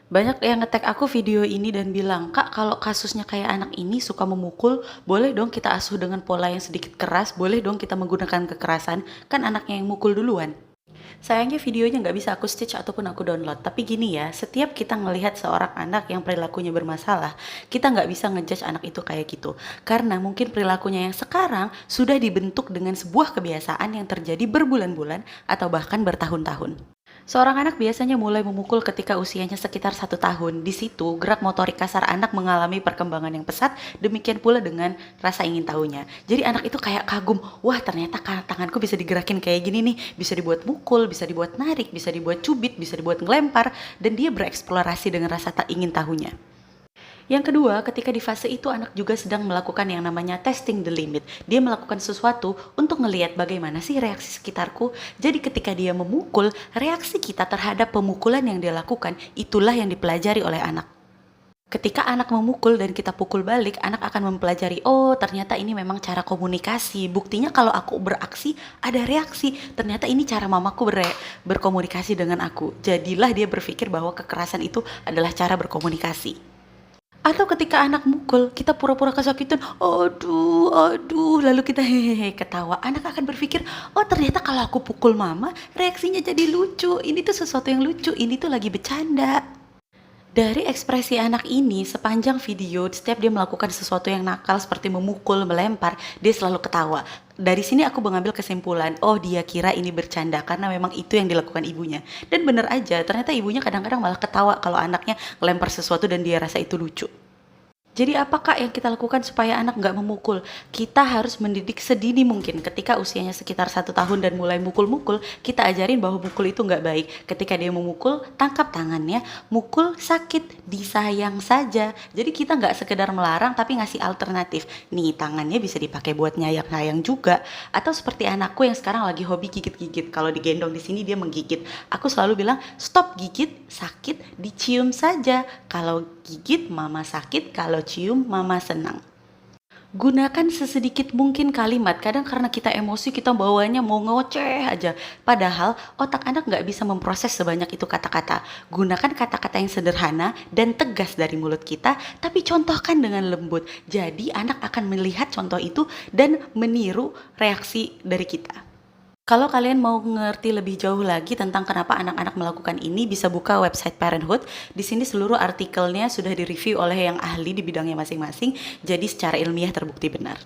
Banyak yang nge-tag aku video ini dan bilang, "Kak, kalau kasusnya kayak anak ini suka memukul, boleh dong kita asuh dengan pola yang sedikit keras, boleh dong kita menggunakan kekerasan, kan anaknya yang mukul duluan." Sayangnya videonya nggak bisa aku stitch ataupun aku download. Tapi gini ya, setiap kita ngelihat seorang anak yang perilakunya bermasalah, kita nggak bisa ngejudge anak itu kayak gitu. Karena mungkin perilakunya yang sekarang sudah dibentuk dengan sebuah kebiasaan yang terjadi berbulan-bulan atau bahkan bertahun-tahun. Seorang anak biasanya mulai memukul ketika usianya sekitar 1 tahun. Di situ, gerak motorik kasar anak mengalami perkembangan yang pesat, demikian pula dengan rasa ingin tahunya. Jadi anak itu kayak kagum, wah ternyata tanganku bisa digerakin kayak gini nih, bisa dibuat mukul, bisa dibuat narik, bisa dibuat cubit, bisa dibuat ngelempar, dan dia bereksplorasi dengan rasa tak ingin tahunya. Yang kedua, ketika di fase itu anak juga sedang melakukan yang namanya testing the limit. Dia melakukan sesuatu untuk ngelihat bagaimana sih reaksi sekitarku. Jadi ketika dia memukul, reaksi kita terhadap pemukulan yang dia lakukan, itulah yang dipelajari oleh anak. Ketika anak memukul dan kita pukul balik, anak akan mempelajari, oh ternyata ini memang cara komunikasi. Buktinya kalau aku beraksi, ada reaksi. Ternyata ini cara mamaku berkomunikasi dengan aku. Jadilah dia berpikir bahwa kekerasan itu adalah cara berkomunikasi. Atau ketika anak mukul, kita pura-pura kesakitan, aduh, aduh, lalu kita hehehe ketawa. Anak akan berpikir, oh ternyata kalau aku pukul mama, reaksinya jadi lucu. Ini tuh sesuatu yang lucu, ini tuh lagi bercanda. Dari ekspresi anak ini, sepanjang video, setiap dia melakukan sesuatu yang nakal seperti memukul, melempar, dia selalu ketawa. Dari sini aku mengambil kesimpulan, oh dia kira ini bercanda karena memang itu yang dilakukan ibunya. Dan bener aja, ternyata ibunya kadang-kadang malah ketawa kalau anaknya ngelempar sesuatu dan dia rasa itu lucu. Jadi apakah yang kita lakukan supaya anak nggak memukul? Kita harus mendidik sedini mungkin. Ketika usianya sekitar 1 tahun dan mulai mukul-mukul, kita ajarin bahwa mukul itu nggak baik. Ketika dia memukul, tangkap tangannya, mukul sakit, disayang saja. Jadi kita nggak sekedar melarang tapi ngasih alternatif. Nih tangannya bisa dipakai buat nyayang-nyayang juga. Atau seperti anakku yang sekarang lagi hobi gigit-gigit. Kalau digendong di sini dia menggigit. Aku selalu bilang, stop gigit, sakit, dicium saja. Kalau gigit mama sakit, kalau cium mama senang. Gunakan sesedikit mungkin kalimat. Kadang karena kita emosi kita bawanya mau ngoceh aja. Padahal otak anak nggak bisa memproses sebanyak itu kata-kata. Gunakan kata-kata yang sederhana dan tegas dari mulut kita, tapi contohkan dengan lembut. Jadi anak akan melihat contoh itu dan meniru reaksi dari kita. Kalau kalian mau ngerti lebih jauh lagi tentang kenapa anak-anak melakukan ini, bisa buka website Parenthood. Di sini seluruh artikelnya sudah direview oleh yang ahli di bidangnya masing-masing, jadi secara ilmiah terbukti benar.